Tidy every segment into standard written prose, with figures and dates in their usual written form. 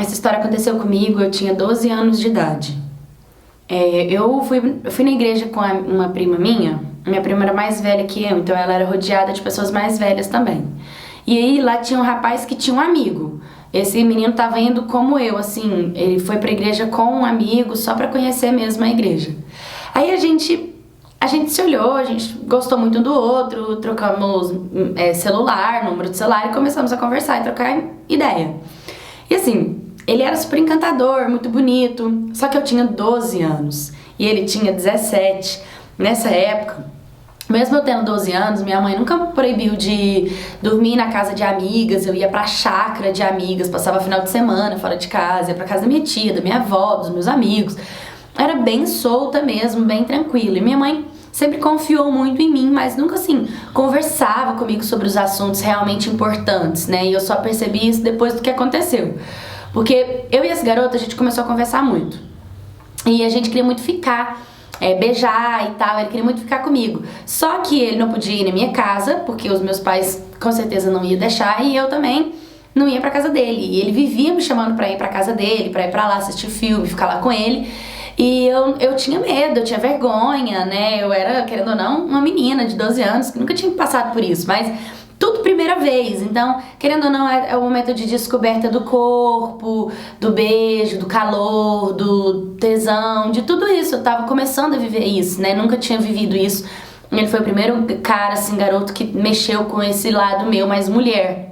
essa história aconteceu comigo, eu tinha 12 anos de idade. Eu fui na igreja com uma prima minha prima era mais velha que eu, então ela era rodeada de pessoas mais velhas também. E aí lá tinha um rapaz que tinha um amigo. Esse menino tava indo como eu, assim, ele foi pra igreja com um amigo, só pra conhecer mesmo a igreja. Aí a gente se olhou, a gente gostou muito um do outro, trocamos celular, número de celular e começamos a conversar e trocar ideia. E assim, ele era super encantador, muito bonito, só que eu tinha 12 anos e ele tinha 17. Nessa época, mesmo eu tendo 12 anos, minha mãe nunca me proibiu de dormir na casa de amigas, eu ia pra chácara de amigas, passava final de semana fora de casa, ia pra casa da minha tia, da minha avó, dos meus amigos. Era bem solta mesmo, bem tranquila. E minha mãe sempre confiou muito em mim, mas nunca assim conversava comigo sobre os assuntos realmente importantes, né? E eu só percebi isso depois do que aconteceu. Porque eu e esse garoto, a gente começou a conversar muito. E a gente queria muito ficar, beijar e tal, ele queria muito ficar comigo. Só que ele não podia ir na minha casa, porque os meus pais com certeza não iam deixar, e eu também não ia pra casa dele. E ele vivia me chamando pra ir pra casa dele, pra ir pra lá assistir filme, ficar lá com ele. E eu tinha medo, eu tinha vergonha, né? Eu era, querendo ou não, uma menina de 12 anos que nunca tinha passado por isso, mas tudo primeira vez. Então, querendo ou não, é o momento de descoberta do corpo, do beijo, do calor, do tesão, de tudo isso. Eu tava começando a viver isso, né? Nunca tinha vivido isso. Ele foi o primeiro cara, assim, garoto que mexeu com esse lado meu, mais mulher.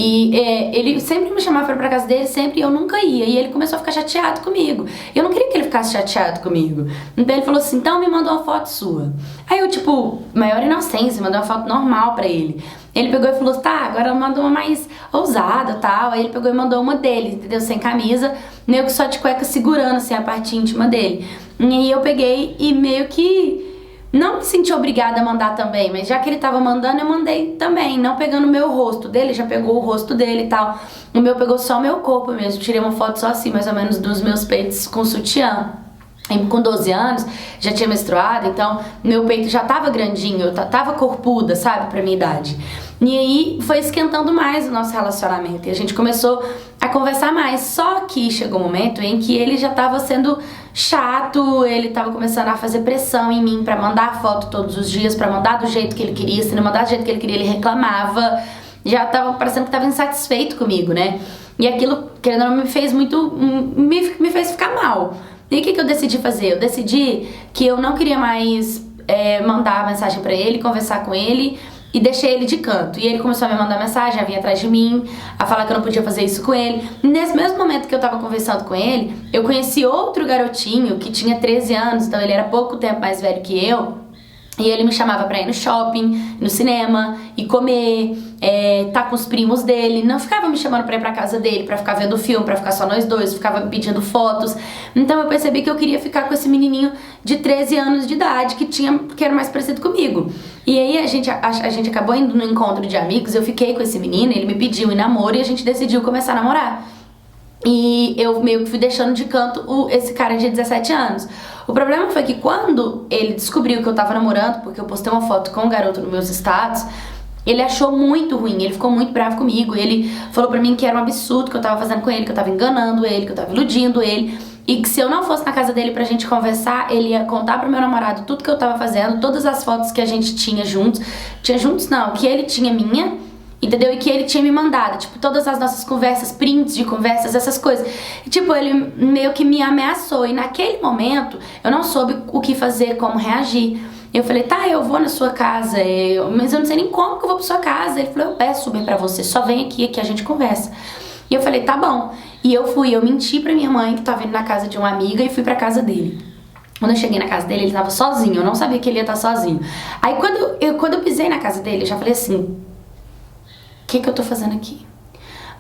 E ele sempre me chamava pra casa dele, sempre, e eu nunca ia. E ele começou a ficar chateado comigo. Eu não queria que ele ficasse chateado comigo. Então ele falou assim, então me manda uma foto sua. Aí eu, tipo, maior inocência, mandei uma foto normal pra ele. Ele pegou e falou, tá, agora manda uma mais ousada e tal. Aí ele pegou e mandou uma dele, entendeu? Sem camisa, meio que só de cueca segurando, assim, a parte íntima dele. E aí eu peguei e meio que não me senti obrigada a mandar também, mas já que ele tava mandando, eu mandei também, não pegando o meu rosto dele, já pegou o rosto dele e tal. O meu pegou só o meu corpo mesmo, tirei uma foto só assim, mais ou menos, dos meus peitos com sutiã. E com 12 anos, já tinha menstruado, então meu peito já tava grandinho, eu tava corpuda, sabe, pra minha idade. E aí foi esquentando mais o nosso relacionamento e a gente começou a conversar mais. Só que chegou um momento em que ele já tava sendo chato, ele tava começando a fazer pressão em mim pra mandar foto todos os dias, pra mandar do jeito que ele queria. Se não mandar do jeito que ele queria, ele reclamava. Já tava parecendo que tava insatisfeito comigo, né? E aquilo, querendo ou não, me fez muito, me fez ficar mal. E o que eu decidi fazer? Eu decidi que eu não queria mais mandar mensagem pra ele, conversar com ele e deixei ele de canto. E ele começou a me mandar mensagem, a vir atrás de mim, a falar que eu não podia fazer isso com ele. Nesse mesmo momento que eu tava conversando com ele, eu conheci outro garotinho que tinha 13 anos, então ele era pouco tempo mais velho que eu. E ele me chamava pra ir no shopping, no cinema, e comer, tá com os primos dele. Não ficava me chamando pra ir pra casa dele, pra ficar vendo filme, pra ficar só nós dois. Ficava me pedindo fotos. Então eu percebi que eu queria ficar com esse menininho de 13 anos de idade, que era mais parecido comigo. E aí a gente acabou indo no encontro de amigos, eu fiquei com esse menino, ele me pediu em namoro e a gente decidiu começar a namorar. E eu meio que fui deixando de canto esse cara de 17 anos. O problema foi que quando ele descobriu que eu tava namorando, porque eu postei uma foto com um garoto nos meus status, ele achou muito ruim, ele ficou muito bravo comigo. Ele falou pra mim que era um absurdo que eu tava fazendo com ele, que eu tava enganando ele, que eu tava iludindo ele. E que se eu não fosse na casa dele pra gente conversar, ele ia contar pro meu namorado tudo que eu tava fazendo, todas as fotos que a gente tinha juntos. Tinha juntos não, que ele tinha minha, entendeu? E que ele tinha me mandado, tipo, todas as nossas conversas, prints de conversas, essas coisas. E, tipo, ele meio que me ameaçou. E naquele momento, eu não soube o que fazer, como reagir. Eu falei, tá, eu vou na sua casa, mas eu não sei nem como que eu vou pra sua casa. Ele falou, eu peço bem pra você, só vem aqui que a gente conversa. E eu falei, tá bom. E eu menti pra minha mãe que tava indo na casa de uma amiga e fui pra casa dele. Quando eu cheguei na casa dele, ele tava sozinho, eu não sabia que ele ia estar sozinho. Aí quando eu pisei na casa dele, eu já falei assim, o que eu tô fazendo aqui?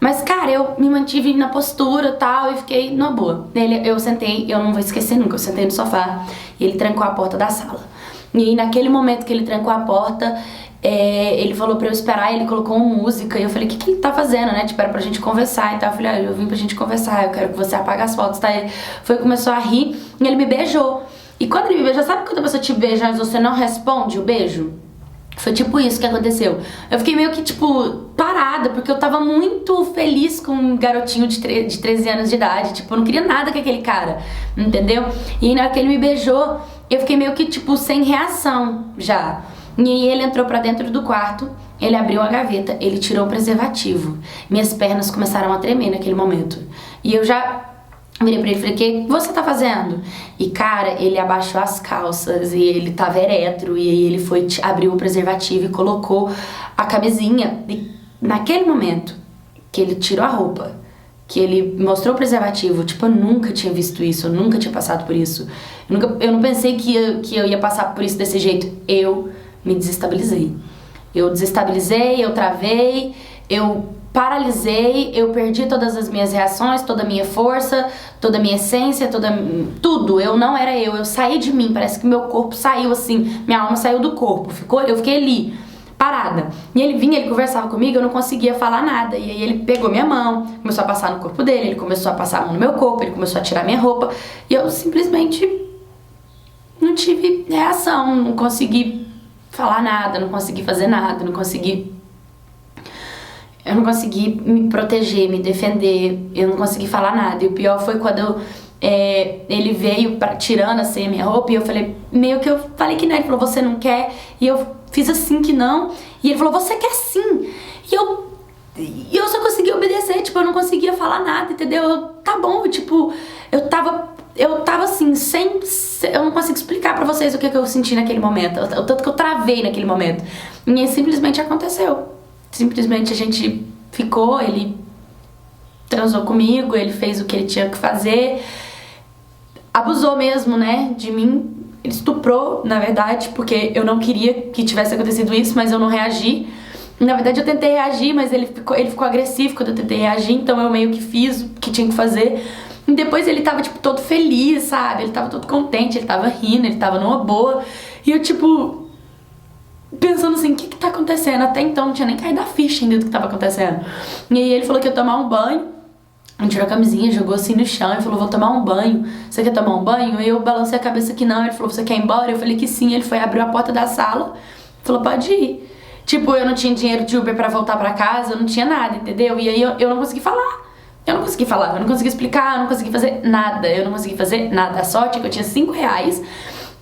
Mas, cara, eu me mantive na postura e tal, e fiquei numa boa. Eu sentei, eu não vou esquecer nunca, eu sentei no sofá e ele trancou a porta da sala. E aí, naquele momento que ele trancou a porta, ele falou pra eu esperar, ele colocou uma música, e eu falei, o que ele tá fazendo, né? Tipo, era pra gente conversar e tal. Eu falei, eu vim pra gente conversar, eu quero que você apague as fotos, tá? Ele começou a rir, e ele me beijou. E quando ele me beijou, sabe quando a pessoa te beija, mas você não responde o beijo? Foi tipo isso que aconteceu. Eu fiquei meio que, tipo, parada, porque eu tava muito feliz com um garotinho de 13 anos de idade. Tipo, eu não queria nada com aquele cara, entendeu? E na hora que ele me beijou, eu fiquei meio que, tipo, sem reação já. E aí ele entrou pra dentro do quarto, ele abriu a gaveta, ele tirou o preservativo. Minhas pernas começaram a tremer naquele momento. E eu já virei pra ele e falei, o que você tá fazendo? E cara, ele abaixou as calças e ele tava eretro. E aí ele foi, abriu o preservativo e colocou a camisinha. E naquele momento que ele tirou a roupa, que ele mostrou o preservativo, tipo, eu nunca tinha visto isso, eu nunca tinha passado por isso. Eu não pensei que eu ia passar por isso desse jeito. Eu me desestabilizei. Eu desestabilizei, eu travei, eu paralisei, eu perdi todas as minhas reações, toda a minha força, toda a minha essência, tudo. Eu não era eu saí de mim, parece que meu corpo saiu assim, minha alma saiu do corpo, eu fiquei ali, parada. E ele vinha, ele conversava comigo, eu não conseguia falar nada. E aí ele pegou minha mão, começou a passar no corpo dele, ele começou a passar a mão no meu corpo, ele começou a tirar minha roupa. E eu simplesmente não tive reação, não consegui falar nada, não consegui fazer nada, eu não consegui me proteger, me defender, eu não consegui falar nada. E o pior foi quando ele veio tirando assim a minha roupa e eu falei, meio que eu falei que não, ele falou, você não quer? E eu fiz assim que não, e ele falou, você quer sim. E eu só consegui obedecer, tipo, eu não conseguia falar nada, entendeu? Tá bom, tipo, eu tava assim, eu não consigo explicar pra vocês o que eu senti naquele momento, o tanto que eu travei naquele momento. E aí simplesmente aconteceu. Simplesmente a gente ficou, ele transou comigo, ele fez o que ele tinha que fazer, abusou mesmo, né, de mim. Ele estuprou, na verdade, porque eu não queria que tivesse acontecido isso, mas eu não reagi. Na verdade eu tentei reagir, mas ele ficou agressivo quando eu tentei reagir, então eu meio que fiz o que tinha que fazer. E depois ele tava, tipo, todo feliz, sabe? Ele tava todo contente, ele tava rindo, ele tava numa boa. E eu, tipo, pensando assim, o que tá acontecendo? Até então não tinha nem caído a ficha ainda do que tava acontecendo. E aí ele falou que ia tomar um banho. Ele tirou a camisinha, jogou assim no chão e falou, vou tomar um banho. Você quer tomar um banho? E eu balancei a cabeça que não. Ele falou, você quer ir embora? Eu falei que sim. Ele foi, abriu a porta da sala, falou, pode ir. Tipo, eu não tinha dinheiro de Uber pra voltar pra casa, eu não tinha nada, entendeu? E aí eu não consegui falar. Eu não consegui falar, eu não consegui explicar, eu não consegui fazer nada. Eu não consegui fazer nada. A sorte é que eu tinha R$5.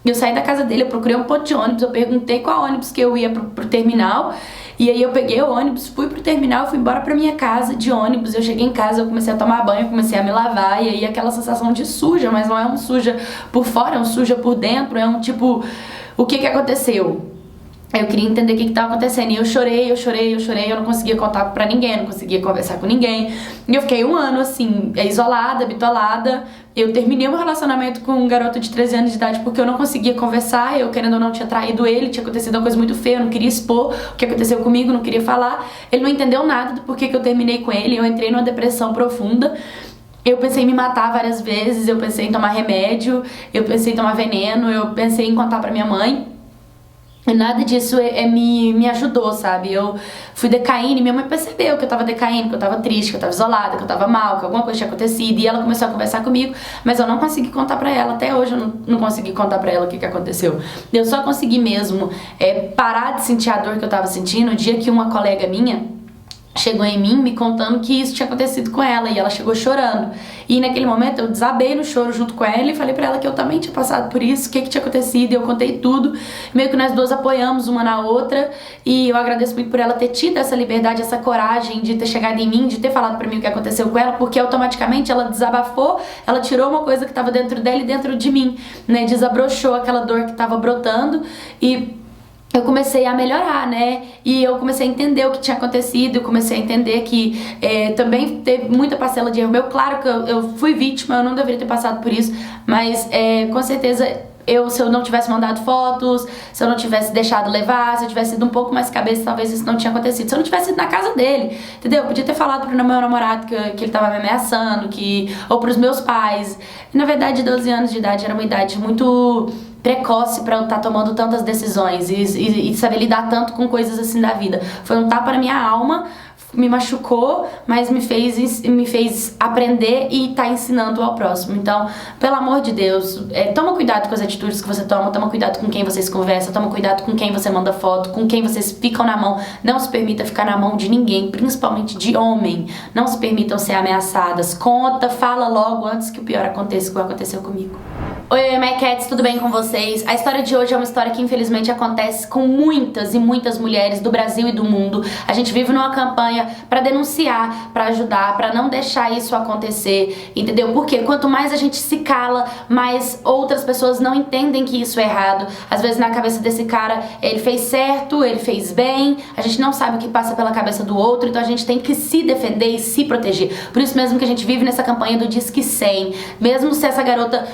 Eu saí da casa dele, eu procurei um ponto de ônibus, eu perguntei qual ônibus que eu ia pro terminal. E aí eu peguei o ônibus, fui pro terminal, fui embora pra minha casa de ônibus. Eu cheguei em casa, eu comecei a tomar banho, comecei a me lavar. E aí aquela sensação de suja, mas não é um suja por fora, é um suja por dentro. É um tipo, o que aconteceu? Eu queria entender o que tava acontecendo. E eu chorei, eu não conseguia contar pra ninguém, eu não conseguia conversar com ninguém. E eu fiquei 1 ano, assim, isolada, bitolada. Eu terminei meu relacionamento com um garoto de 13 anos de idade porque eu não conseguia conversar. Eu, querendo ou não, tinha traído ele, tinha acontecido uma coisa muito feia, eu não queria expor o que aconteceu comigo, não queria falar. Ele não entendeu nada do porquê que eu terminei com ele. Eu entrei numa depressão profunda. Eu pensei em me matar várias vezes, eu pensei em tomar remédio, eu pensei em tomar veneno, eu pensei em contar pra minha mãe. E nada disso me ajudou, sabe? Eu fui decaindo e minha mãe percebeu que eu tava decaindo, que eu tava triste, que eu tava isolada, que eu tava mal, que alguma coisa tinha acontecido. E ela começou a conversar comigo, mas eu não consegui contar pra ela. Até hoje eu não consegui contar pra ela o que aconteceu. Eu só consegui mesmo parar de sentir a dor que eu tava sentindo o dia que uma colega minha chegou em mim me contando que isso tinha acontecido com ela, e ela chegou chorando. E naquele momento eu desabei no choro junto com ela e falei pra ela que eu também tinha passado por isso, o que tinha acontecido, e eu contei tudo. Meio que nós duas apoiamos uma na outra, e eu agradeço muito por ela ter tido essa liberdade, essa coragem de ter chegado em mim, de ter falado pra mim o que aconteceu com ela, porque automaticamente ela desabafou, ela tirou uma coisa que tava dentro dela e dentro de mim, né? Desabrochou aquela dor que tava brotando, e eu comecei a melhorar, né? E eu comecei a entender o que tinha acontecido, eu comecei a entender que também teve muita parcela de erro meu. Claro que eu fui vítima, eu não deveria ter passado por isso, mas com certeza se eu não tivesse mandado fotos, se eu não tivesse deixado levar, se eu tivesse ido um pouco mais cabeça, talvez isso não tinha acontecido. Se eu não tivesse ido na casa dele, entendeu? Eu podia ter falado pro meu namorado que ele tava me ameaçando, ou pros meus pais. E, na verdade, 12 anos de idade era uma idade muito precoce pra eu estar tomando tantas decisões e saber lidar tanto com coisas assim da vida. Foi um tapa na minha alma, me machucou, mas me fez aprender e tá ensinando ao próximo. Então, pelo amor de Deus, toma cuidado com as atitudes que você toma cuidado com quem vocês conversam, toma cuidado com quem você manda foto, com quem vocês ficam na mão. Não se permita ficar na mão de ninguém, principalmente de homem. Não se permitam ser ameaçadas. Conta, fala logo antes que o pior aconteça, que aconteceu comigo. Oi, My Cats, tudo bem com vocês? A história de hoje é uma história que infelizmente acontece com muitas e muitas mulheres do Brasil e do mundo. A gente vive numa campanha pra denunciar, pra ajudar, pra não deixar isso acontecer, entendeu? Porque quanto mais a gente se cala, mais outras pessoas não entendem que isso é errado. Às vezes na cabeça desse cara, ele fez certo, ele fez bem, a gente não sabe o que passa pela cabeça do outro, então a gente tem que se defender e se proteger. Por isso mesmo que a gente vive nessa campanha do Disque 100. Mesmo se essa garota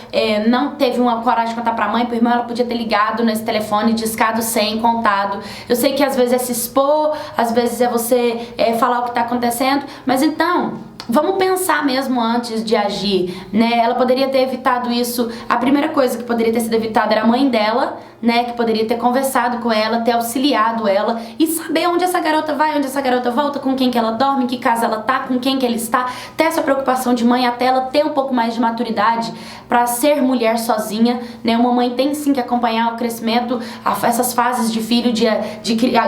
não teve uma coragem de contar pra mãe, pro irmão, ela podia ter ligado nesse telefone, discado 100, contado. Eu sei que às vezes é se expor, às vezes é você falar o que tá acontecendo, mas então, vamos pensar mesmo antes de agir, né? Ela poderia ter evitado isso. A primeira coisa que poderia ter sido evitada era a mãe dela, né? Que poderia ter conversado com ela, ter auxiliado ela e saber onde essa garota vai, onde essa garota volta, com quem que ela dorme, em que casa ela tá, com quem que ela está. Ter essa preocupação de mãe até ela ter um pouco mais de maturidade pra ser mulher sozinha, né? Uma mãe tem sim que acompanhar o crescimento, essas fases de filho, de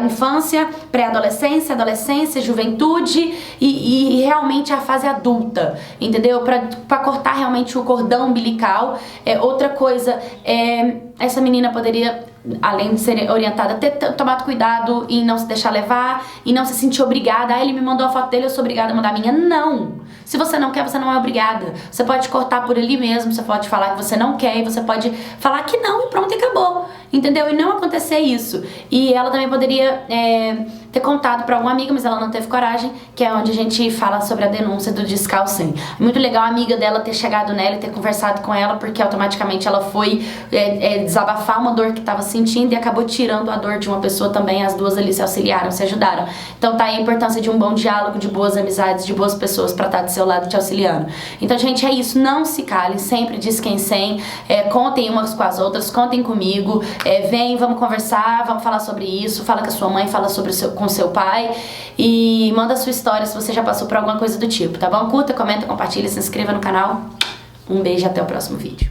infância, pré-adolescência, adolescência, juventude e realmente a fase adulta, entendeu? Pra cortar realmente o cordão umbilical. Outra coisa, essa menina poderia, além de ser orientada, ter tomado cuidado em não se deixar levar, e não se sentir obrigada. Ele me mandou a foto dele, eu sou obrigada a mandar a minha. Não! Se você não quer, você não é obrigada. Você pode cortar por ali mesmo, você pode falar que você não quer, e você pode falar que não e pronto, e acabou. Entendeu? E não acontecer isso. E ela também poderia ter contado pra alguma amiga, mas ela não teve coragem, que é onde a gente fala sobre a denúncia do Discal 100. Muito legal a amiga dela ter chegado nela e ter conversado com ela, porque automaticamente ela foi desabafar uma dor que estava sentindo e acabou tirando a dor de uma pessoa também. As duas ali se auxiliaram, se ajudaram. Então tá aí a importância de um bom diálogo, de boas amizades, de boas pessoas pra estar do seu lado te auxiliando. Então, gente, é isso. Não se calem, sempre diz quem 100. Contem umas com as outras, contem comigo. Vem, vamos conversar, vamos falar sobre isso. Fala com a sua mãe, fala com seu pai e manda a sua história se você já passou por alguma coisa do tipo, tá bom? Curta, comenta, compartilha, se inscreva no canal. Um beijo e até o próximo vídeo.